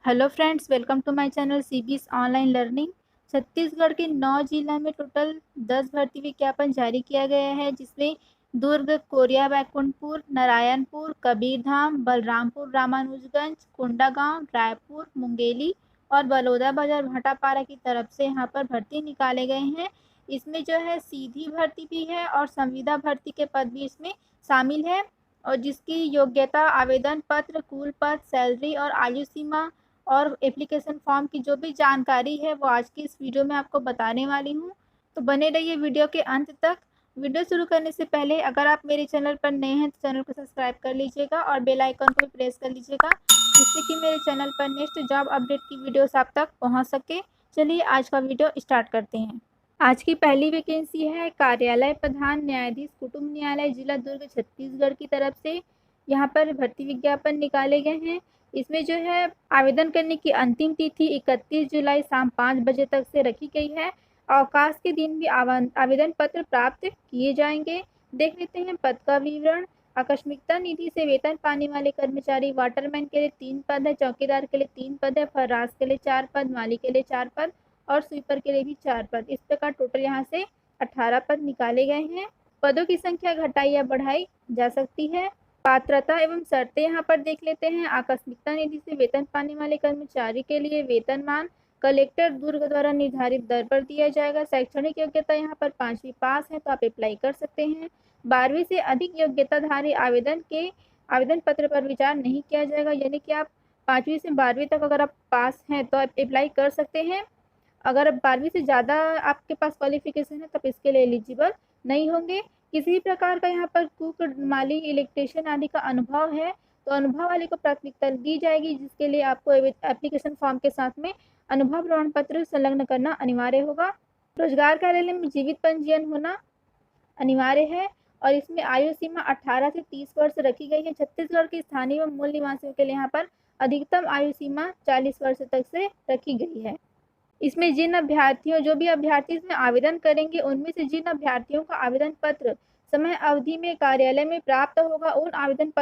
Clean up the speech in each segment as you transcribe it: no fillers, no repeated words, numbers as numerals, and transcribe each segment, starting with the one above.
Hello friends, welcome to my channel CBS online learning. Chhattisgarh के 9 जिला में टोटल 10 भर्ती विज्ञापन जारी किया गया है, जिसमें दुर्ग, कोरिया बैकुंठपुर, नारायणपुर, कबीरधाम, बलरामपुर, रामानुजगंज, कोंडागांव, रायपुर, मुंगेली और बलौदाबाजार भाटापारा की तरफ से यहाँ पर भर्ती निकाले गए हैं। इसमें जो है सीधी भर्ती भी है और संविदा भर्ती के पद भी इसमें शामिल है, और जिसकी योग्यता, आवेदन पत्र, कुल पद, सैलरी और आयु सीमा और एप्लीकेशन फॉर्म की जो भी जानकारी है वो आज की इस वीडियो में आपको बताने वाली हूँ। तो बने रहिए वीडियो के अंत तक। वीडियो शुरू करने से पहले अगर आप मेरे चैनल पर नए हैं तो चैनल को सब्सक्राइब कर लीजिएगा और बेल आइकन को भी प्रेस कर लीजिएगा, जिससे कि मेरे चैनल पर नेक्स्ट जॉब अपडेट की वीडियोस आप तक पहुंच सके। चलिए आज का वीडियो स्टार्ट करते हैं। आज की पहली वैकेंसी है कार्यालय प्रधान न्यायाधीश कुटुंब न्यायालय जिला दुर्ग छत्तीसगढ़ की तरफ से। यहाँ पर भर्ती विज्ञापन निकाले गए हैं। इसमें जो है आवेदन करने की अंतिम तिथि 31 जुलाई शाम 5 बजे तक से रखी गई है। अवकाश के दिन भी आवेदन पत्र प्राप्त किए जाएंगे। देख लेते हैं पद का विवरण। आकस्मिकता निधि से वेतन पाने वाले कर्मचारी वाटरमैन के लिए 3 पद है, चौकीदार के लिए 3 पद है, फर्राश के लिए 4 पद, माली के लिए 4 पद और स्वीपर के लिए भी 4 पद। इस प्रकार टोटल यहाँ से 18 पद निकाले गए हैं। पदों की संख्या घटाई या बढ़ाई जा सकती है। पात्रता एवं शर्तें यहाँ पर देख लेते हैं। आकस्मिकता निधि से वेतन पाने वाले कर्मचारी के लिए वेतनमान कलेक्टर दुर्ग द्वारा निर्धारित दर पर दिया जाएगा। शैक्षणिक योग्यता यहाँ पर 5वीं पास है तो आप अप्लाई कर सकते हैं। 12वीं से अधिक योग्यताधारी आवेदन पत्र पर विचार नहीं किया जाएगा, यानी कि आप 5वीं से 12वीं तक अगर आप पास हैं तो आप अप्लाई कर सकते हैं। अगर 12वीं से ज़्यादा आपके पास क्वालिफिकेशन है तब इसके लिए एलिजिबल नहीं होंगे। किसी भी प्रकार का यहाँ पर कुक, माली, इलेक्ट्रिशियन आदि का अनुभव है तो अनुभव वाले को प्राथमिकता दी जाएगी, जिसके लिए आपको एप्लीकेशन फॉर्म के साथ में अनुभव प्रमाण पत्र संलग्न करना अनिवार्य होगा। रोजगार कार्यालय में जीवित पंजीयन होना अनिवार्य है और इसमें आयु सीमा 18 से 30 वर्ष रखी गई है। छत्तीसगढ़ के स्थानीय व मूल निवासियों के लिए यहाँ पर अधिकतम आयु सीमा 40 वर्ष तक से रखी गई है। इसमें जो भी अभ्यर्थी इसमें आवेदन करेंगे, उनमें से जिन अभ्यर्थियों का आवेदन पत्र समय अवधि में कार्यालय में प्राप्त होगा, उन आवेदन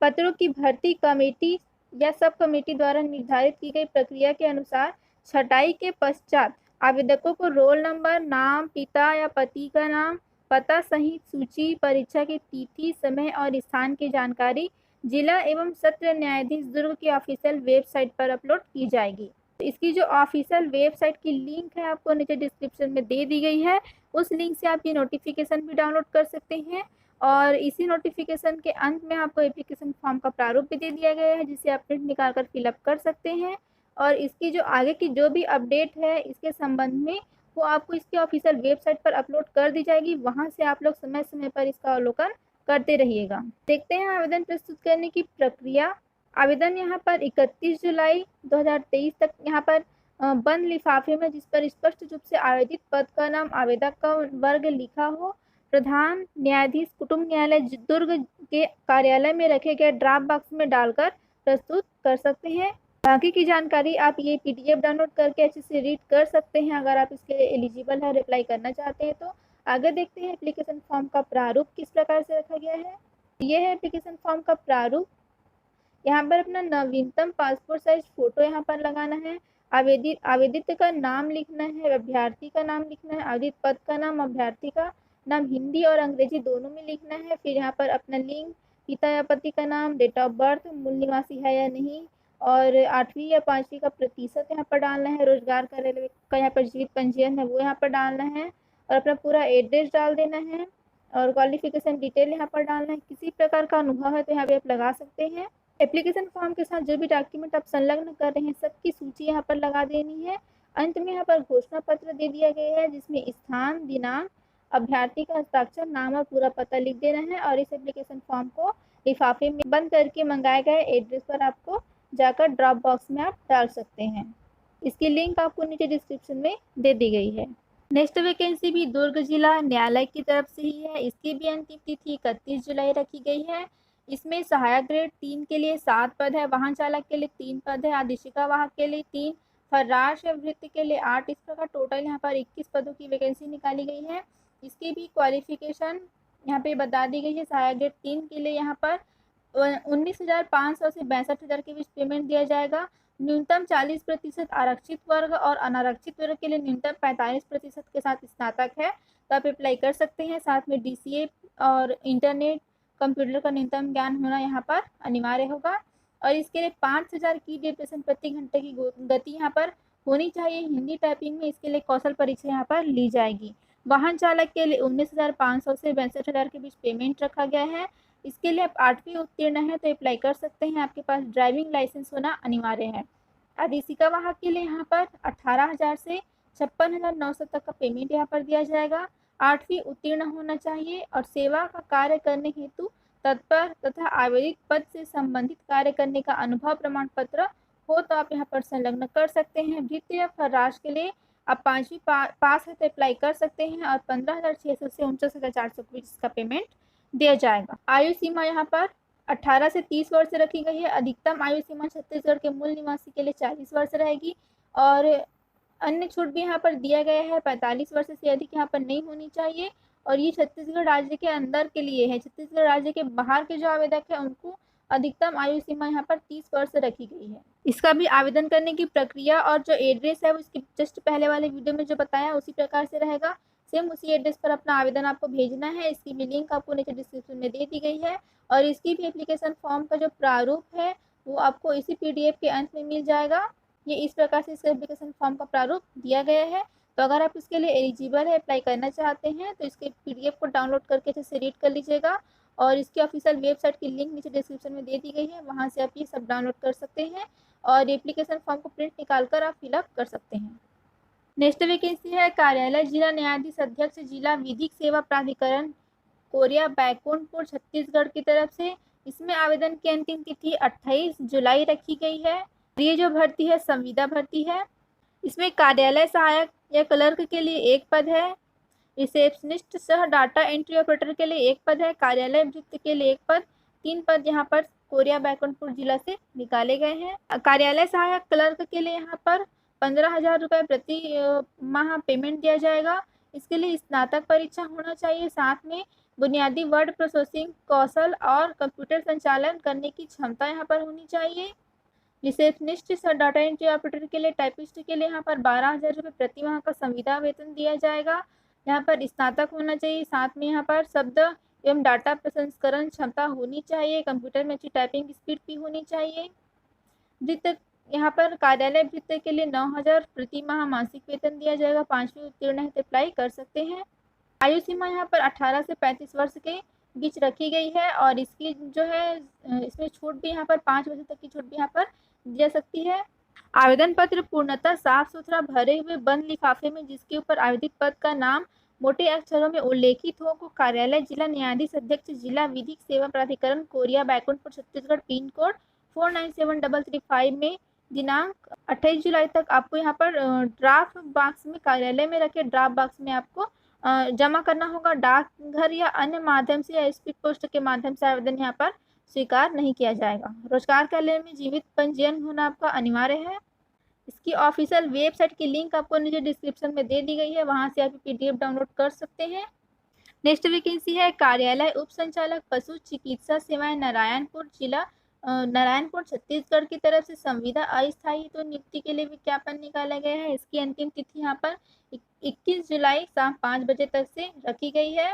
पत्रों की भर्ती कमेटी या सब कमेटी द्वारा निर्धारित की गई प्रक्रिया के अनुसार छटाई के पश्चात आवेदकों को रोल नंबर, नाम, पिता या पति का नाम, पता सहित सूची, परीक्षा की तिथि, समय और स्थान की जानकारी जिला एवं सत्र न्यायाधीश दुर्ग की ऑफिशियल वेबसाइट पर अपलोड की जाएगी। इसकी जो ऑफिशियल वेबसाइट की लिंक है आपको नीचे डिस्क्रिप्शन में दे दी गई है। उस लिंक से आप ये नोटिफिकेशन भी डाउनलोड कर सकते हैं और इसी नोटिफिकेशन के अंत में आपको एप्लीकेशन फॉर्म का प्रारूप भी दे दिया गया है, जिसे आप प्रिंट निकाल कर फिलअप कर सकते हैं। और इसकी जो आगे की जो भी अपडेट है इसके संबंध में वो आपको इसके ऑफिशियल वेबसाइट पर अपलोड कर दी जाएगी। वहाँ से आप लोग समय समय पर इसका अवलोकन करते रहिएगा। देखते हैं आवेदन प्रस्तुत करने की प्रक्रिया। आवेदन यहाँ पर 31 जुलाई 2023 तक यहाँ पर बंद लिफाफे में, जिस पर स्पष्ट रूप से आवेदित पद का नाम, आवेदक का वर्ग लिखा हो, प्रधान न्यायाधीश कुटुंब न्यायालय दुर्ग के कार्यालय में रखे गए ड्रॉप बॉक्स में डालकर प्रस्तुत कर सकते हैं। बाकी की जानकारी आप ये पीडीएफ डाउनलोड करके अच्छे से रीड कर सकते हैं अगर आप इसके लिए एलिजिबल है, अप्लाई करना चाहते हैं तो। आगे देखते हैं एप्लीकेशन फॉर्म का प्रारूप किस प्रकार से रखा गया है। यह है एप्लीकेशन फॉर्म का प्रारूप। यहाँ पर अपना नवीनतम पासपोर्ट साइज फोटो यहाँ पर लगाना है। आवेदित का नाम लिखना है, अभ्यर्थी का नाम लिखना है, आवेदित पद का नाम, अभ्यर्थी का नाम हिंदी और अंग्रेजी दोनों में लिखना है। फिर यहाँ पर अपना लिंग, पिता या पति का नाम, डेट ऑफ बर्थ, मूल निवासी है या नहीं, और 8वीं या 5वीं का प्रतिशत यहाँ पर डालना है। रोजगार कार्यालय का यहाँ पर जीवित पंजीयन है वो यहाँ पर डालना है और अपना पूरा एड्रेस डाल देना है और क्वालिफिकेशन डिटेल यहाँ पर डालना है। किसी प्रकार का अनुभव है तो यहाँ पे आप लगा सकते हैं। एप्लीकेशन फॉर्म के साथ जो भी डॉक्यूमेंट आप संलग्न कर रहे हैं सबकी सूची यहाँ पर लगा देनी है। अंत में यहाँ पर घोषणा पत्र दे दिया गया है, जिसमें स्थान, दिनांक, अभ्यर्थी का हस्ताक्षर, नाम और पूरा पता लिख देना है और इस एप्लीकेशन फॉर्म को लिफाफे में बंद करके मंगाए गए एड्रेस पर आपको जाकर ड्रॉप बॉक्स में आप डाल सकते हैं। इसकी लिंक आपको नीचे डिस्क्रिप्शन में दे दी गई है। नेक्स्ट वैकेंसी भी दुर्ग जिला न्यायालय की तरफ से ही है। इसकी भी अंतिम तिथि 31 जुलाई रखी गई है। इसमें सहायक ग्रेड 3 के लिए 7 पद है, वाहन चालक के लिए 3 पद है, आदेशिका वाहक के लिए 3, फर्राश या वृत्ति के लिए 8। इस प्रकार टोटल यहाँ पर 21 पदों की वैकेंसी निकाली गई है। इसकी भी क्वालिफिकेशन यहाँ पे बता दी गई है। सहायक ग्रेड 3 के लिए यहाँ पर 19,500 से 62,000 के बीच पेमेंट दिया जाएगा। न्यूनतम 40% आरक्षित वर्ग और अनारक्षित वर्ग के लिए न्यूनतम 45% के साथ स्नातक है, तो आप अप्लाई कर सकते हैं। साथ में DCA और इंटरनेट कंप्यूटर का न्यूनतम ज्ञान होना यहाँ पर अनिवार्य होगा। और इसके लिए 5,000 की डिप्रेशन प्रति घंटे की गति यहाँ पर होनी चाहिए हिंदी टाइपिंग में। इसके लिए कौशल परीक्षा यहाँ पर ली जाएगी। वाहन चालक के लिए 19,500 से 62,000 के बीच पेमेंट रखा गया है। इसके लिए आप 8वीं उत्तीर्ण है तो अप्लाई कर सकते हैं। आपके पास ड्राइविंग लाइसेंस होना अनिवार्य है। अधिशिका वाहक के लिए यहाँ पर 18,000 से 56,900 तक का पेमेंट यहाँ पर दिया जाएगा। 8वीं उत्तीर्ण होना चाहिए और सेवा का कार्य करने हेतु तत्पर तथा आवेदित पद से संबंधित कार्य करने का अनुभव प्रमाण पत्र हो तो आप यहाँ पर संलग्न कर सकते हैं। वृत्ति या फर्राश के लिए आप 5वीं पास है तो अप्लाई कर सकते हैं और 15,600 से 49,400 के बीच इसका पेमेंट दिया जाएगा। आयु सीमा यहाँ पर 18 से 30 वर्ष रखी गई है। अधिकतम आयु सीमा छत्तीसगढ़ के मूल निवासी के लिए 40 वर्ष रहेगी और अन्य छूट भी यहाँ पर दिया गया है। 45 वर्ष से अधिक यहाँ पर नहीं होनी चाहिए और ये छत्तीसगढ़ राज्य के अंदर के लिए है। छत्तीसगढ़ राज्य के बाहर के जो आवेदक है उनको अधिकतम आयु सीमा यहाँ पर 30 वर्ष रखी गई है। इसका भी आवेदन करने की प्रक्रिया और जो एड्रेस है वो इसकी जस्ट पहले वाले वीडियो में जो बताया उसी प्रकार से रहेगा। सेम उसी एड्रेस पर अपना आवेदन आपको भेजना है। इसकी भी लिंक आपको नीचे डिस्क्रिप्शन में दे दी गई है और इसकी भी एप्लीकेशन फॉर्म का जो प्रारूप है वो आपको इसी PDF के अंत में मिल जाएगा। ये इस प्रकार से इसका एप्लीकेशन फॉर्म का प्रारूप दिया गया है। तो अगर आप इसके लिए एलिजिबल है, अप्लाई करना चाहते हैं तो इसके PDF को डाउनलोड करके अच्छे से रीड कर लीजिएगा और इसकी ऑफिशियल वेबसाइट की लिंक नीचे डिस्क्रिप्शन में दे दी गई है, वहाँ से आप ये सब डाउनलोड कर सकते हैं और एप्लीकेशन फॉर्म को प्रिंट निकाल कर आप फिलअप कर सकते हैं। नेक्स्ट वैकेंसी है कार्यालय जिला न्यायाधीश अध्यक्ष जिला विधिक सेवा प्राधिकरण कोरिया बैकुंठपुर छत्तीसगढ़ की तरफ से। इसमें आवेदन की अंतिम तिथि 28 जुलाई रखी गई है। ये जो भर्ती है संविदा भर्ती है। इसमें कार्यालय सहायक या क्लर्क के लिए 1 पद है। रिसेप्शनिस्ट सह डाटा एंट्री ऑपरेटर के लिए 1 पद है। कार्यालय भृत्य के लिए 1 पद। 3 पद यहाँ पर कोरिया बैकुंठपुर जिला से निकाले गए हैं। कार्यालय सहायक क्लर्क के लिए यहाँ पर 15,000 रुपये प्रति माह पेमेंट दिया जाएगा। इसके लिए स्नातक परीक्षा होना चाहिए। साथ में बुनियादी वर्ड प्रोसेसिंग कौशल और कंप्यूटर संचालन करने की क्षमता यहाँ पर होनी चाहिए। रिसेप्शनिस्ट सह डाटा एंट्री ऑपरेटर के लिए टाइपिस्ट के लिए यहाँ पर 12,000 रुपये प्रति माह का संविदा वेतन दिया जाएगा। यहाँ पर स्नातक होना चाहिए। साथ में यहाँ पर शब्द एवं डाटा प्रसंस्करण क्षमता होनी चाहिए। कंप्यूटर में अच्छी टाइपिंग स्पीड भी होनी चाहिए। वृत्त यहाँ पर कार्यालय वृत्त के लिए 9,000 प्रति माह मासिक वेतन दिया जाएगा। 5वीं उत्तीर्ण है तो अप्लाई कर सकते हैं। आयु सीमा यहाँ पर 18 से 35 वर्ष के बीच रखी गई है और इसकी जो है इसमें छूट भी यहाँ पर 5 वर्ष तक की छूट भी यहाँ पर दी जा सकती है। आवेदन पत्र पूर्णतः साफ सुथरा भरे हुए बंद लिफाफे में जिसके ऊपर आवेदित पद का नाम मोटे अक्षरों में उल्लेखित हो को कार्यालय जिला न्यायाधीश अध्यक्ष जिला विधिक सेवा प्राधिकरण Korea Baikunthpur Chhattisgarh pin code 497335 में दिनांक 28 जुलाई तक आपको यहाँ पर ड्राफ्ट बॉक्स में कार्यालय में रखे ड्राफ्ट बॉक्स में आपको जमा करना होगा। डाकघर या अन्य माध्यम से या स्पीड पोस्ट के माध्यम से आवेदन यहाँ पर स्वीकार नहीं किया जाएगा। रोजगार कार्यालय में जीवित पंजीयन होना आपका अनिवार्य है। इसकी ऑफिशियल वेबसाइट की लिंक आपको नीचे डिस्क्रिप्शन में दे दी गई है, वहां से आप PDF डाउनलोड कर सकते हैं। नेक्स्ट वैकेंसी है कार्यालय उप संचालक पशु चिकित्सा सेवाएं नारायणपुर जिला नारायणपुर छत्तीसगढ़ की तरफ से संविदा अस्थायी तो नियुक्ति के लिए विज्ञापन निकाला गया है। इसकी अंतिम तिथि यहाँ पर 21 जुलाई शाम 5 बजे तक से रखी गई है।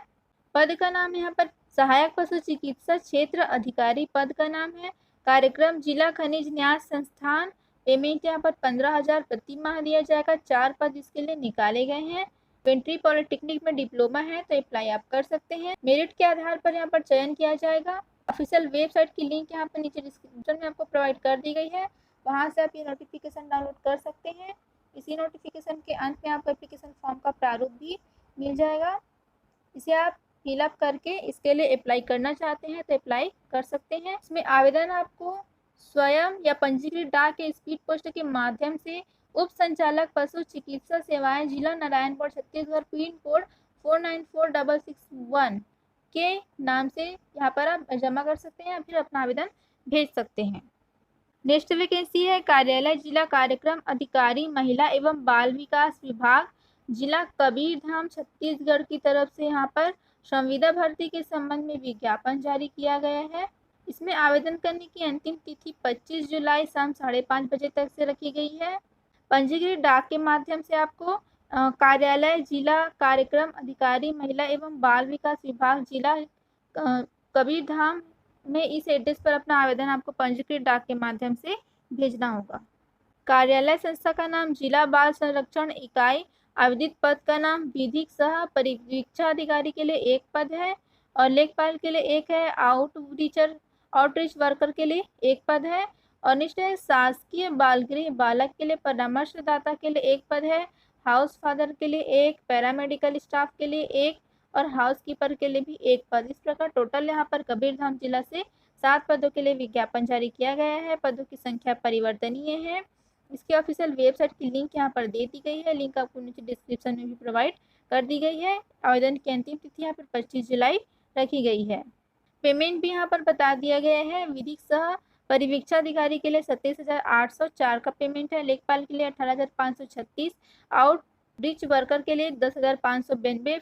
पद का नाम यहाँ पर सहायक पशु चिकित्सा क्षेत्र अधिकारी पद का नाम है। कार्यक्रम जिला खनिज न्यास संस्थान। पेमेंट यहाँ पर 15,000 प्रति माह दिया जाएगा। 4 पद इसके लिए निकाले गए हैं। पेंट्री पॉलिटेक्निक में डिप्लोमा है तो अप्लाई आप कर सकते हैं। मेरिट के आधार पर यहाँ पर चयन किया जाएगा। ऑफिशियल वेबसाइट की लिंक यहाँ पर नीचे डिस्क्रिप्शन में आपको प्रोवाइड कर दी गई है, वहाँ से आप ये नोटिफिकेशन डाउनलोड कर सकते हैं। इसी नोटिफिकेशन के अंत में आपको एप्लीकेशन फॉर्म का प्रारूप भी मिल जाएगा। इसे आप फिलअप करके इसके लिए अप्लाई करना चाहते हैं तो अप्लाई कर सकते हैं। इसमें आवेदन आपको स्वयं या पंजीकृत डाक के स्पीड पोस्ट के माध्यम से उप संचालक पशु चिकित्सा सेवाएं जिला नारायणपुर छत्तीसगढ़ पिन कोड 494661 के नाम से यहाँ पर आप जमा कर सकते हैं या फिर अपना आवेदन भेज सकते हैं। नेक्स्ट वैकेंसी है कार्यालय जिला कार्यक्रम अधिकारी महिला एवं बाल विकास विभाग जिला कबीरधाम छत्तीसगढ़ की तरफ से यहाँ पर संविदा भर्ती के संबंध में विज्ञापन जारी किया गया है। इसमें आवेदन करने की अंतिम तिथि 25 जुलाई शाम 5:30 बजे तक से रखी गई है। पंजीकृत डाक के माध्यम से आपको कार्यालय जिला कार्यक्रम अधिकारी महिला एवं बाल विकास विभाग जिला कबीरधाम में इस एड्रेस पर अपना आवेदन आपको पंजीकृत डाक के माध्यम से भेजना होगा। कार्यालय संस्था का नाम जिला बाल संरक्षण इकाई। आवेदित पद का नाम विधिक सह परीक्षा अधिकारी के लिए एक पद है और लेखपाल के लिए एक है। आउटरीच वर्कर के लिए एक पद है और निष्ठ शासकीय बाल गृह बालक के लिए परामर्शदाता के लिए एक पद है। हाउस फादर के लिए एक, पैरामेडिकल स्टाफ के लिए एक और हाउसकीपर के लिए भी एक पद। इस प्रकार टोटल यहाँ पर कबीरधाम जिला से 7 पदों के लिए विज्ञापन जारी किया गया है। पदों की संख्या परिवर्तनीय है। इसके ऑफिशियल वेबसाइट की लिंक यहाँ पर दे दी गई है। लिंक आपको नीचे डिस्क्रिप्शन में भी प्रोवाइड कर दी गई है। आवेदन की अंतिम तिथि यहाँ पर 25 जुलाई रखी गई है। पेमेंट भी यहाँ पर बता दिया गया है। विधिक सह परिवीक्षा अधिकारी के लिए 27,804 का पेमेंट है। लेखपाल के लिए 18,536, आउटरीच वर्कर के लिए 10,592,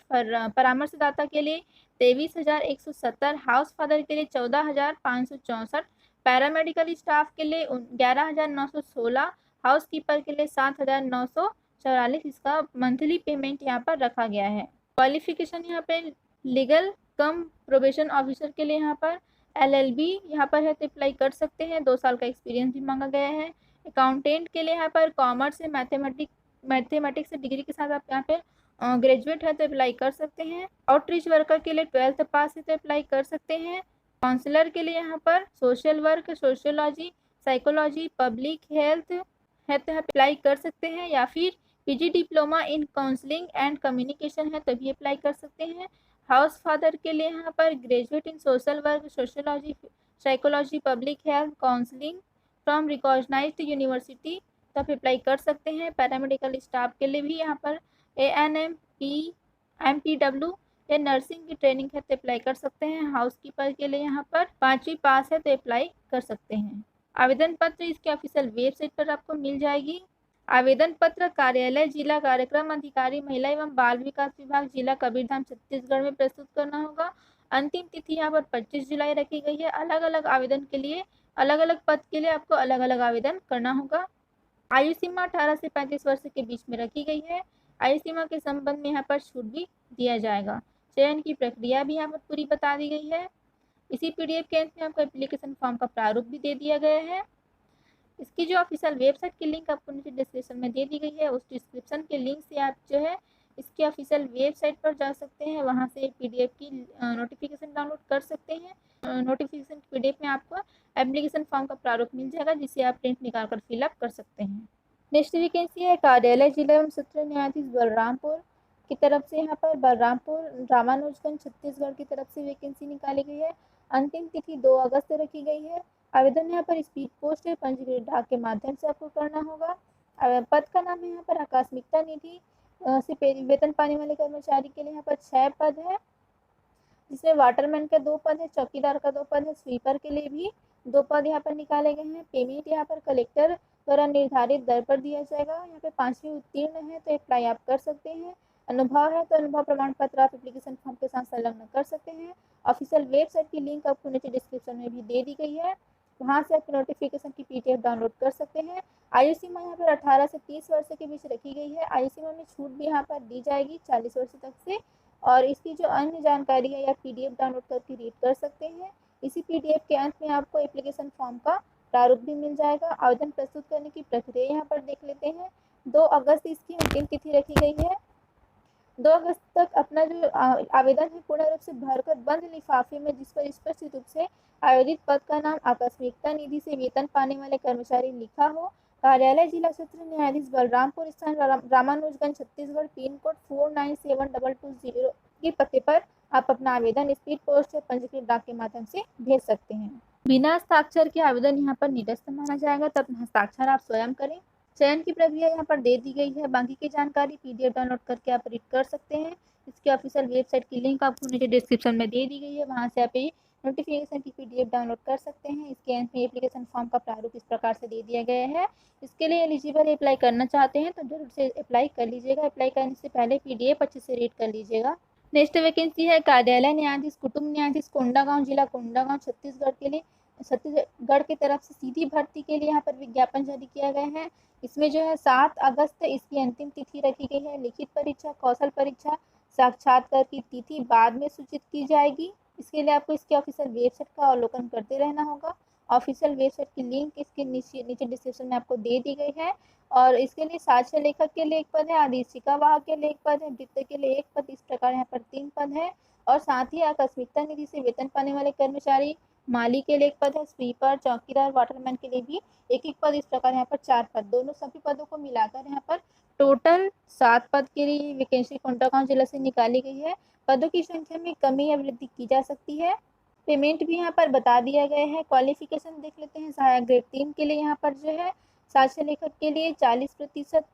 परामर्शदाता के लिए 23,170, हाउस फादर के लिए 14,564, पैरामेडिकल स्टाफ के लिए 11,916, हाउस कीपर के लिए 7,944। इसका मंथली पेमेंट यहाँ पर रखा गया है। क्वालिफिकेशन यहाँ पे लीगल कम प्रोबेशन ऑफिसर के लिए यहाँ पर LLB यहाँ पर है तो अप्लाई कर सकते हैं। 2 साल का एक्सपीरियंस भी मांगा गया है। अकाउंटेंट के लिए यहाँ पर कॉमर्स से मैथमेटिक्स से डिग्री के साथ आप यहाँ पे ग्रेजुएट है तो अप्लाई कर सकते हैं। आउटरीच वर्कर के लिए 12th पास है तो अप्लाई कर सकते हैं। काउंसलर के लिए यहाँ पर social work, sociology, psychology, public health है तो अप्लाई कर सकते हैं या फिर PG diploma in counselling and communication है तभी अप्लाई कर सकते हैं। हाउस फादर के लिए यहाँ पर graduate in social work, sociology, psychology, public health, counselling from recognised university तब अप्लाई कर सकते हैं। पैरामेडिकल स्टाफ के लिए भी यहाँ पर ANM, MPW या नर्सिंग की ट्रेनिंग है तो अप्लाई कर सकते हैं। हाउसकीपर के लिए यहाँ पर 5वीं पास है तो अप्लाई कर सकते हैं। आवेदन पत्र इसके ऑफिशियल वेबसाइट पर आपको मिल जाएगी। आवेदन पत्र कार्यालय जिला कार्यक्रम अधिकारी महिला एवं बाल विकास विभाग जिला कबीरधाम छत्तीसगढ़ में प्रस्तुत करना होगा। अंतिम तिथि यहाँ पर 25 जुलाई रखी गई है। अलग अलग आवेदन के लिए अलग अलग पद के लिए आपको अलग अलग आवेदन करना होगा। आयु सीमा 18 से 35 वर्ष के बीच में रखी गई है। आयु सीमा के संबंध में यहाँ पर छूट भी दिया जाएगा। चयन की प्रक्रिया भी यहाँ पर पूरी बता दी गई है। इसी PDF के अंत में आपको एप्लीकेशन फॉर्म का प्रारूप भी दे दिया गया है। इसकी जो ऑफिशियल वेबसाइट की लिंक आपको नीचे डिस्क्रिप्शन में दे दी गई है। उस डिस्क्रिप्शन के लिंक से आप जो है इसकी ऑफिशियल वेबसाइट पर जा सकते हैं। वहाँ से PDF की नोटिफिकेशन डाउनलोड कर सकते हैं। नोटिफिकेशन की PDF में आपको एप्लीकेशन फॉर्म का प्रारूप मिल जाएगा जिसे आप प्रिंट निकाल कर फिलअप कर सकते हैं। नेक्स्ट वैकेंसी है कार्यालय जिला एवं सत्र न्यायाधीश बलरामपुर की तरफ से। यहाँ पर बलरामपुर रामानुजगंज छत्तीसगढ़ की तरफ से वैकेंसी निकाली गई है। अंतिम तिथि 2 अगस्त रखी गई है। आवेदन यहाँ पर स्पीड पोस्ट है, पंजीकृत डाक के माध्यम से आपको करना होगा। पद का नाम है यहाँ पर आकस्मिकता निधि से वेतन पाने वाले कर्मचारी के लिए यहाँ पर 6 पद है, जिसमें वाटरमैन के 2 पद है, चौकीदार का 2 पद है, स्वीपर के लिए भी 2 पद यहाँ पर निकाले गए हैं। पेमेंट यहाँ पर कलेक्टर द्वारा निर्धारित दर पर दिया जाएगा। यहाँ पे 5वीं उत्तीर्ण है तो अप्लाई आप कर सकते हैं। अनुभव है तो अनुभव प्रमाण पत्र आप एप्लीकेशन फॉर्म के साथ संलग्न कर सकते हैं। ऑफिशियल वेबसाइट की लिंक आपको नीचे डिस्क्रिप्शन में भी दे दी गई है। वहाँ से आप नोटिफिकेशन की PDF डाउनलोड कर सकते हैं। आयु सीमा यहाँ पर 18 से 30 वर्ष के बीच रखी गई है। आयु सीमा में छूट भी यहाँ पर दी जाएगी 40 वर्ष तक से। और इसकी जो अन्य जानकारी है या PDF डाउनलोड करके रीड कर सकते हैं। इसी PDF के अंत में आपको एप्लीकेशन फॉर्म का प्रारूप भी मिल जाएगा। आवेदन प्रस्तुत करने की प्रक्रिया यहाँ पर देख लेते हैं। 2 अगस्त इसकी अंतिम तिथि रखी गई है। 2 अगस्त तक अपना जो आवेदन है पूर्ण रूप से भरकर बंद लिफाफे में जिस पर स्पष्ट रूप से आयोजित पद का नाम आकस्मिकता निधि से वेतन पाने वाले कर्मचारी लिखा हो, कार्यालय जिला सत्र न्यायाधीश बलरामपुर स्थान रामानुजगंज छत्तीसगढ़ पिन कोड 497220 के पते पर आप अपना आवेदन स्पीड पोस्ट से पंजीकृत डाक के माध्यम से भेज सकते हैं। बिना हस्ताक्षर के आवेदन यहाँ पर निरस्त माना जाएगा, तब हस्ताक्षर आप स्वयं करें। चयन की प्रक्रिया यहाँ पर दे दी गई है। बाकी की जानकारी PDF डाउनलोड करके आप रीड कर सकते हैं। इसकी ऑफिशियल वेबसाइट की लिंक आपको नीचे डिस्क्रिप्शन में दे दी गई है। वहाँ से आप ये नोटिफिकेशन की PDF डाउनलोड कर सकते हैं। इसके अंत में एप्लीकेशन फॉर्म का प्रारूप इस प्रकार से दे दिया गया है। इसके लिए एलिजिबल अप्लाई करना चाहते हैं तो जरूर से अप्लाई कर लीजिएगा। अप्लाई करने से पहले PDF अच्छे से रीड कर लीजिएगा। नेक्स्ट वैकेंसी है कार्यालय न्यायाधीश कुटुंब न्यायाधीश कोंडागांव जिला कोंडागांव छत्तीसगढ़ के लिए छत्तीसगढ़ की तरफ से सीधी भर्ती के लिए यहाँ पर विज्ञापन जारी किया गया है। इसमें जो है 7 अगस्त इसकी अंतिम तिथि रखी गई है। लिखित परीक्षा, कौशल परीक्षा, साक्षात्कार की तिथि बाद में सूचित की जाएगी। इसके लिए आपको इसके ऑफिशियल वेबसाइट का अवलोकन करते रहना होगा। ऑफिशियल वेबसाइट की लिंक इसके नीचे डिस्क्रिप्शन में आपको दे दी गई है। और इसके लिए साक्ष्य लेखक के लिए एक पद है, आदेशिका वाहक के लिए एक पद है, वृत्त के लिए एक पद। इस प्रकार यहाँ पर 3 पद है। और साथ ही आकस्मिकता निधि से वेतन पाने वाले कर्मचारी, माली के लिए एक पद है, स्वीपर, चौकीदार, वाटरमैन के लिए भी एक एक पद। इस प्रकार यहाँ पर 4 पद, दोनों सभी पदों को मिलाकर यहाँ पर टोटल 7 पद के लिए वैकेंसी कोंडागांव जिला से निकाली गई है। पदों की संख्या में कमी या वृद्धि की जा सकती है। पेमेंट भी यहाँ पर बता दिया गया है। क्वालिफिकेशन देख लेते हैं। सहायक ग्रेड 3 के लिए यहाँ पर जो है साक्ष्य लेखक के लिए 40%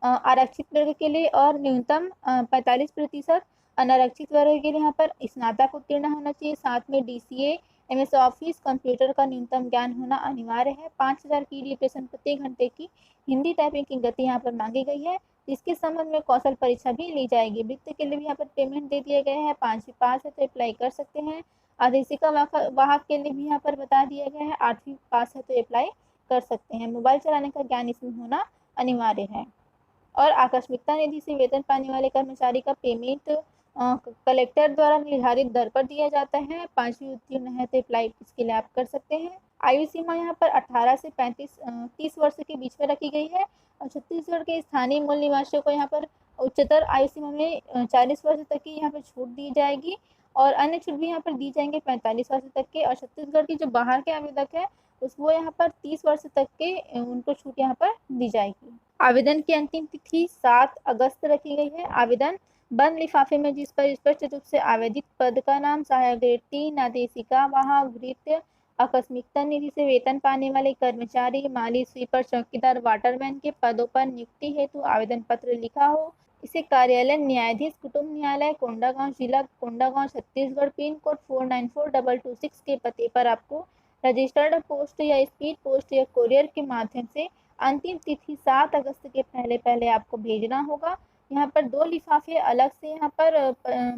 आरक्षित वर्ग के लिए और न्यूनतम 45% अनारक्षित वर्ग के लिए यहाँ पर स्नातक उत्तीर्ण होना चाहिए। साथ में DCA, MS ऑफिस, कंप्यूटर का न्यूनतम ज्ञान होना अनिवार्य है। 5000 की ड्यूरेशन प्रति घंटे की हिंदी टाइपिंग की गति यहाँ पर मांगी गई है। इसके संबंध में कौशल परीक्षा भी ली जाएगी। वृत्ति के लिए भी यहाँ पर पेमेंट दे दिया गया है। 5वीं पास है तो अप्लाई कर सकते हैं। आदेशिका वाहक के लिए भी यहाँ पर बता दिया गया है। 8वीं पास है तो अप्लाई कर सकते हैं। मोबाइल चलाने का ज्ञान इसमें होना अनिवार्य है। और आकस्मिकता निधि से वेतन पाने वाले कर्मचारी का पेमेंट कलेक्टर द्वारा निर्धारित दर पर दिया जाता है। 5वीं उत्तीर्ण है तो अप्लाई इसके लिए आप कर सकते हैं। आयु सीमा यहाँ पर 18 से 30 वर्ष के बीच में रखी गई है। और छत्तीसगढ़ के स्थानीय मूल निवासियों को यहाँ पर उच्चतर आयु सीमा में 40 वर्ष तक की यहाँ पर छूट दी जाएगी। और अन्य छूट भी यहाँ पर दी जाएंगे 45 वर्ष तक के। और छत्तीसगढ़ के जो बाहर के आवेदक है उसको यहाँ पर 30 वर्ष तक के उनको छूट यहाँ पर दी जाएगी। आवेदन की अंतिम तिथि 7 अगस्त रखी गई है। आवेदन बंद लिफाफे में जिस पर स्पष्ट रूप से आवेदित पद का नाम, सहायक ग्रेड 3, आदेशिका वाहक, वृत्त, आकस्मिकता निधि से वेतन पाने वाले कर्मचारी, माली, स्वीपर, चौकीदार, वाटरमैन के पदों पर नियुक्ति हेतु आवेदन पत्र लिखा हो। इसे कार्यालय न्यायाधीश कुटुंब न्यायालय कोंडागांव जिला कोंडागांव छत्तीसगढ़ पिन कोड 494226 के पते पर आपको रजिस्टर्ड पोस्ट या स्पीड पोस्ट या कोरियर के माध्यम से अंतिम तिथि 7 अगस्त के पहले आपको भेजना होगा। यहाँ पर 2 लिफाफे अलग से यहाँ पर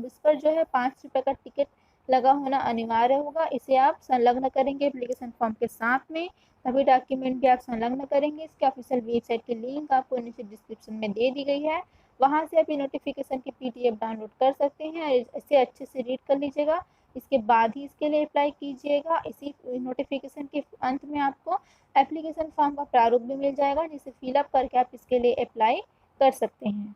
इस पर जो है 5 रुपये का टिकट लगा होना अनिवार्य होगा। इसे आप संलग्न करेंगे एप्लीकेशन फॉर्म के साथ में, सभी डॉक्यूमेंट भी आप संलग्न करेंगे। इसके ऑफिशियल वेबसाइट की लिंक आपको नीचे डिस्क्रिप्शन में दे दी गई है। वहाँ से आप ये नोटिफिकेशन की PDF डाउनलोड कर सकते हैं। इसे अच्छे से रीड कर लीजिएगा, इसके बाद ही इसके लिए अप्लाई कीजिएगा। इसी नोटिफिकेशन के अंत में आपको एप्लीकेशन फॉर्म का प्रारूप भी मिल जाएगा, जिसे फिलअप करके आप इसके लिए अप्लाई कर सकते हैं।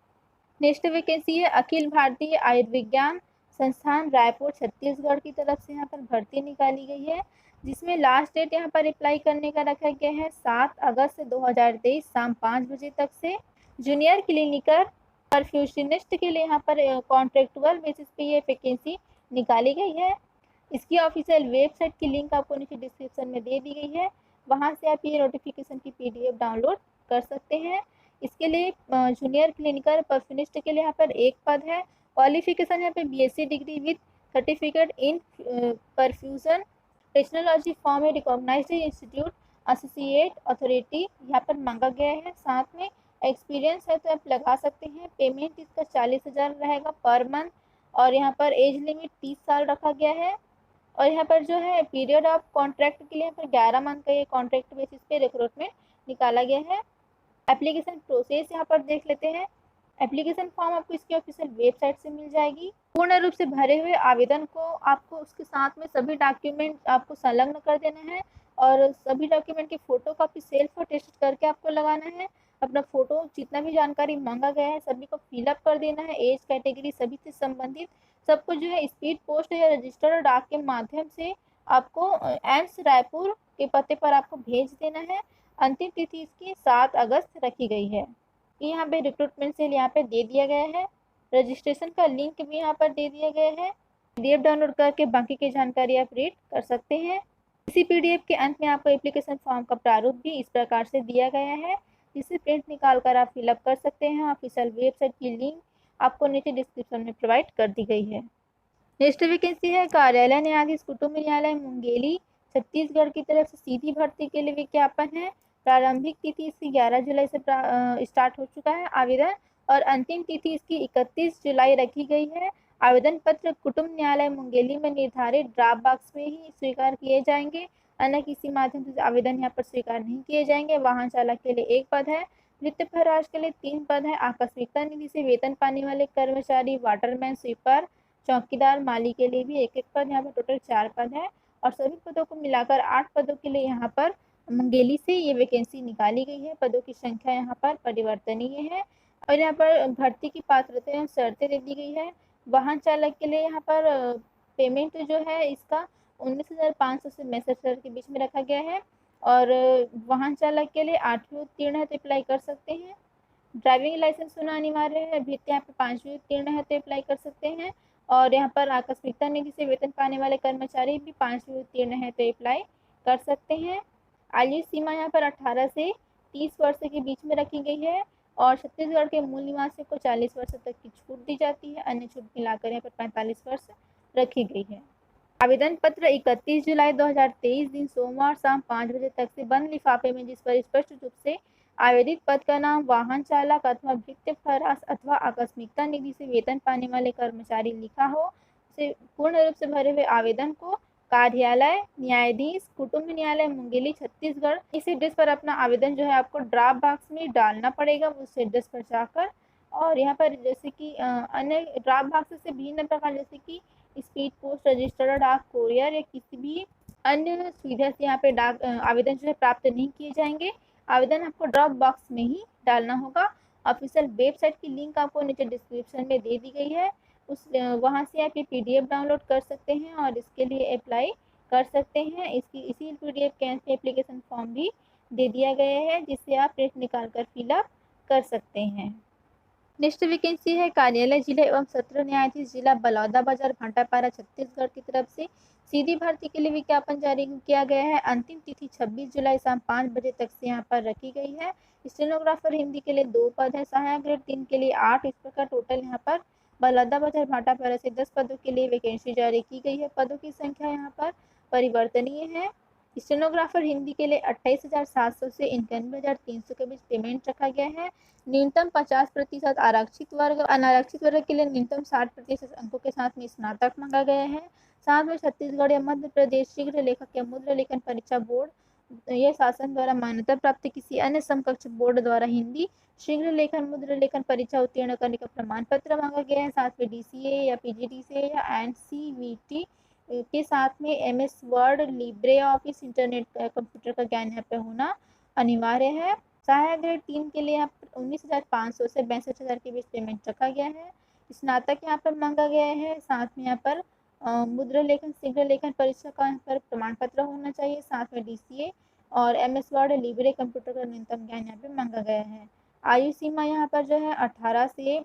नेक्स्ट वैकेंसी है अखिल भारतीय आयुर्विज्ञान संस्थान रायपुर छत्तीसगढ़ की तरफ से यहाँ पर भर्ती निकाली गई है, जिसमें लास्ट डेट यहाँ पर अप्लाई करने का रखा गया है 7 अगस्त 2023 शाम 5 बजे तक से। जूनियर क्लिनिकल परफ्यूशनिस्ट के लिए यहाँ पर कॉन्ट्रेक्चुअल बेसिस पे ये वैकेंसी निकाली गई है। इसकी ऑफिशियल वेबसाइट की लिंक आपको नीचे डिस्क्रिप्शन में दे दी गई है। वहाँ से आप ये नोटिफिकेशन की PDF डाउनलोड कर सकते हैं। इसके लिए जूनियर क्लिनिकल परफ्यूनिस्ट के लिए यहाँ पर एक पद है। क्वालिफिकेशन यहाँ पे BSc degree with certificate in perfusion technology from a recognised institute associate authority यहाँ पर मांगा गया है। साथ में एक्सपीरियंस है तो आप लगा सकते हैं। पेमेंट इसका 40,000 रहेगा पर मंथ। और यहाँ पर एज लिमिट 30 साल रखा गया है। और यहाँ पर जो है पीरियड ऑफ कॉन्ट्रैक्ट के लिए यहाँ पर 11 मंथ का ये कॉन्ट्रैक्ट बेसिस पे रिक्रूटमेंट निकाला गया है। एप्लीकेशन प्रोसेस यहाँ पर देख लेते हैं। एप्लीकेशन फॉर्म आपको इसकी ऑफिशियल वेबसाइट से मिल जाएगी। पूर्ण रूप से भरे हुए आवेदन को आपको उसके साथ में सभी डॉक्यूमेंट आपको संलग्न कर देना है। और सभी डॉक्यूमेंट की फोटो कॉपी सेल्फ अटेस्ट करके आपको लगाना है। अपना फोटो जितना भी जानकारी मांगा गया है सभी को फिलअप कर देना है। एज कैटेगरी सभी से संबंधित सबको जो है स्पीड पोस्ट या रजिस्टर्ड डाक के माध्यम से आपको एम्स रायपुर के पते पर आपको भेज देना है। अंतिम तिथि इसकी 7 अगस्त रखी गई है। यहाँ पे रिक्रूटमेंट सेल यहाँ पे दे दिया गया है। रजिस्ट्रेशन का लिंक भी यहाँ पर दे दिया गया है। PDF डाउनलोड करके बाकी की जानकारी आप रीड कर सकते हैं। इसी PDF के अंत में आपको एप्लीकेशन फॉर्म का प्रारूप भी इस प्रकार से दिया गया है, जिसे प्रिंट निकाल कर आप फिलअप कर सकते हैं। ऑफिशियल वेबसाइट की लिंक आपको नीचे डिस्क्रिप्शन में प्रोवाइड कर दी गई है। नेक्स्ट वैकेंसी है कार्यालय न्यायाधीश कुटुंब न्यायालय मुंगेली छत्तीसगढ़ की तरफ से सीधी भर्ती के लिए विज्ञापन है। प्रारंभिक तिथि इसकी 11 जुलाई से स्टार्ट हो चुका है आवेदन। और अंतिम तिथि इसकी 31 जुलाई रखी गई है। आवेदन पत्र कुटुम्ब न्यायालय मुंगेली में निर्धारित ड्रॉप बॉक्स में ही स्वीकार किए जाएंगे, अन्य किसी माध्यम से आवेदन यहाँ पर स्वीकार नहीं किए जाएंगे। वाहन चालक के लिए 1 पद है, वित्त फराज के लिए 3 पद है, आकस्मिकता निधि से वेतन पाने वाले कर्मचारी, वाटरमैन, स्वीपर, चौकीदार, माली के लिए भी 1-1 पद, यहाँ पर टोटल 4 पद है और सभी पदों को मिलाकर 8 पदों के लिए यहाँ पर मुंगेली से ये वैकेंसी निकाली गई है। पदों की संख्या यहाँ पर परिवर्तनीय है और यहाँ पर भर्ती की पात्रता एवं शर्तें दे दी गई है। वाहन चालक के लिए यहाँ पर पेमेंट जो है इसका 19,500 से 65,000 के बीच में रखा गया है और वाहन चालक के लिए 8वीं उत्तीर्ण है तो अप्लाई कर सकते हैं। ड्राइविंग लाइसेंस होना अनिवार्य है, अभ्यर्थी यहाँ पे 5वीं उत्तीर्ण है तो अप्लाई कर सकते हैं और यहाँ पर आकस्मिकता निधि से वेतन पाने वाले कर्मचारी भी 5वीं उत्तीर्ण है तो अप्लाई कर सकते हैं। आयु सीमा यहाँ पर 18 से 30 वर्ष के बीच में रखी गई है और छत्तीसगढ़ के मूल निवासियों को 40 वर्ष तक की छूट दी जाती है, अन्य छूट मिलाकर यहाँ पर 45 वर्ष रखी गई है। आवेदन पत्र 31 जुलाई 2023 दिन सोमवार शाम 5 बजे तक से बंद लिफाफे में, जिस पर स्पष्ट रूप से आवेदित पद का नाम वाहन चालक अथवा भृत्य फरास अथवा आकस्मिकता निधि से वेतन पाने वाले कर्मचारी लिखा हो, उसे पूर्ण रूप से भरे हुए आवेदन को कार्यालय न्यायाधीश कुटुम्ब न्यायालय मुंगेली छत्तीसगढ़ इस एड्रेस पर अपना आवेदन जो है आपको ड्रॉप बॉक्स में डालना पड़ेगा उस एड्रेस पर जाकर। और यहाँ पर जैसे कि अन्य ड्रॉप बॉक्स से भिन्न प्रकार जैसे कि स्पीड पोस्ट, रजिस्टर्ड डाक, कोरियर या किसी भी अन्य सुविधा से यहाँ पे डाक आवेदन जो है प्राप्त नहीं किए जाएंगे। आवेदन आपको ड्रॉप बॉक्स में ही डालना होगा। ऑफिशियल वेबसाइट की लिंक आपको नीचे डिस्क्रिप्शन में दे दी गई है, उस वहाँ से आप ये PDF डाउनलोड कर सकते हैं और इसके लिए अप्लाई कर सकते हैं। इसी PDF के एप्लीकेशन फॉर्म भी दे दिया गया है जिससे आप प्रिंट निकाल कर फिलअप कर सकते हैं। नेक्स्ट वैकेंसी है कार्यालय जिला एवं सत्र न्यायाधीश जिला बलौदाबाजार भाटापारा छत्तीसगढ़ की तरफ से सीधी भर्ती के लिए विज्ञापन जारी किया गया है। अंतिम तिथि 26 जुलाई शाम 5 बजे तक से यहाँ पर रखी गई है। स्टेनोग्राफर हिंदी के लिए 2 पद है, सहायक ग्रेड 3 के लिए 8। इस प्रकार टोटल यहाँ पर बलौदाबाजार भाटापारा से 10 पदों के लिए वैकेंसी जारी की गई है। पदों की संख्या यहाँ पर परिवर्तनीय है। स्टेनोग्राफर हिंदी के लिए 28,700 से 91,300 के बीच पेमेंट रखा गया है। न्यूनतम 50% आरक्षित वर्ग, अनारक्षित वर्ग के लिए न्यूनतम 60% अंकों के साथ में स्नातक मांगा गया है। साथ में छत्तीसगढ़ या मध्य प्रदेश शीघ्र लेखक या मुद्रा लेखन परीक्षा बोर्ड यह शासन द्वारा मान्यता प्राप्त किसी अन्य समकक्ष बोर्ड द्वारा हिंदी शीघ्र लेखन मुद्रा लेखन परीक्षा उत्तीर्ण करने का प्रमाण पत्र मांगा गया है। साथ में DCA या PGDCA या NCVT के साथ में MS word, Libre office, internet computer का ज्ञान यहाँ पे होना अनिवार्य है। सहायक ग्रेड 3 के लिए यहाँ पर 19,500 से 62,000 के बीच पेमेंट रखा गया है। स्नातक यहाँ पर मांगा गया है। साथ में यहाँ पर मुद्रा लेखन शीघ्र लेखन परीक्षा का यहाँ पर प्रमाण पत्र होना चाहिए। साथ में DCA और MS वर्ड, लिब्रे कंप्यूटर का न्यूनतम ज्ञान यहाँ पे मांगा गया है। आयु सीमा यहाँ पर जो है 18 से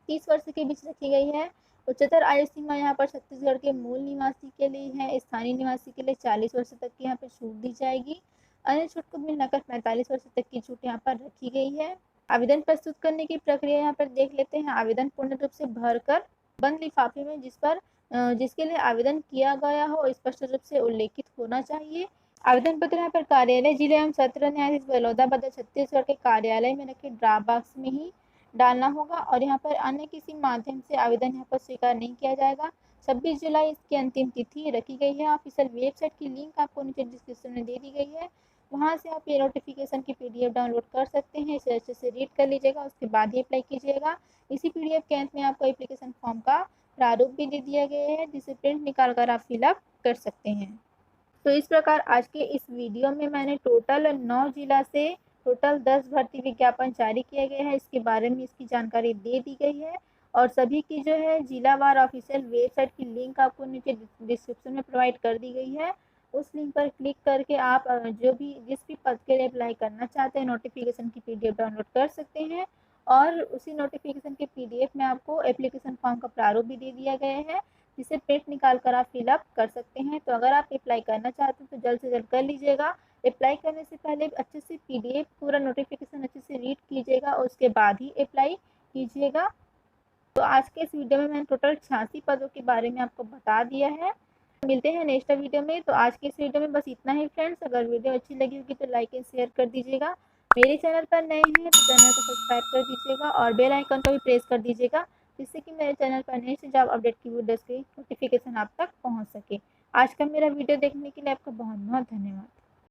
30 वर्ष के बीच रखी गई है। उच्चतर आयु सीमा यहाँ पर छत्तीसगढ़ के मूल निवासी के लिए है। स्थानीय निवासी के लिए 40 वर्ष तक की यहाँ पर छूट दी जाएगी। अन्य छूट को मिलाकर 45 वर्ष तक की छूट यहाँ पर रखी गई है। आवेदन प्रस्तुत करने की प्रक्रिया यहाँ पर देख लेते हैं। आवेदन पूर्ण रूप से भरकर बंद लिफाफे में जिसके लिए आवेदन किया गया हो स्पष्ट रूप से उल्लेखित होना चाहिए। आवेदन पत्र यहाँ पर कार्यालय जिले एवं सत्र न्यायाधीश बलौदाबाजार छत्तीसगढ़ के कार्यालय में रखे ड्रॉप बॉक्स में ही डालना होगा और यहाँ पर अन्य किसी माध्यम से आवेदन यहाँ पर स्वीकार नहीं किया जाएगा। 26 जुलाई इसकी अंतिम तिथि रखी गई है। ऑफिशियल वेबसाइट की लिंक आपको नीचे डिस्क्रिप्शन में दे दी गई है, वहाँ से आप ये नोटिफिकेशन की PDF डाउनलोड कर सकते हैं। इसे अच्छे से रीड कर लीजिएगा, उसके बाद ही अप्लाई कीजिएगा। इसी PDF के अंत में आपको एप्लीकेशन फॉर्म का प्रारूप भी दे दिया गया है जिसे प्रिंट निकाल कर आप फिलअप कर सकते हैं। तो इस प्रकार आज के इस वीडियो में मैंने टोटल 9 जिला से टोटल 10 भर्ती विज्ञापन जारी किया गया है, इसके बारे में इसकी जानकारी दे दी गई है और सभी की जो है जिलावार ऑफिशियल वेबसाइट की लिंक आपको नीचे डिस्क्रिप्शन में प्रोवाइड कर दी गई है। उस लिंक पर क्लिक करके आप जिस भी पद के लिए अप्लाई करना चाहते हैं नोटिफिकेशन की PDF डाउनलोड कर सकते हैं और उसी नोटिफिकेशन के PDF में आपको एप्लीकेशन फॉर्म का प्रारूप भी दे दिया गया है जिसे प्रिंट निकाल कर आप फिलअप कर सकते हैं। तो अगर आप अप्लाई करना चाहते हैं तो जल्द से जल्द कर लीजिएगा। अप्लाई करने से पहले अच्छे से PDF पूरा नोटिफिकेशन अच्छे से रीड कीजिएगा और उसके बाद ही अप्लाई कीजिएगा। तो आज के इस वीडियो में मैंने टोटल 86 पदों के बारे में आपको बता दिया है। मिलते हैं नेक्स्ट वीडियो में। तो आज के इस वीडियो में बस इतना ही फ्रेंड्स। अगर वीडियो अच्छी लगी होगी तो लाइक एंड शेयर कर दीजिएगा। मेरे चैनल पर नए हैं तो चैनल को सब्सक्राइब कर दीजिएगा और बेल आइकन को भी प्रेस कर दीजिएगा जिससे कि मेरे चैनल पर नेक्स्ट जॉब अपडेट की वीडियोज़ की नोटिफिकेशन आप तक पहुँच सके। आज का मेरा वीडियो देखने के लिए आपका बहुत-बहुत धन्यवाद।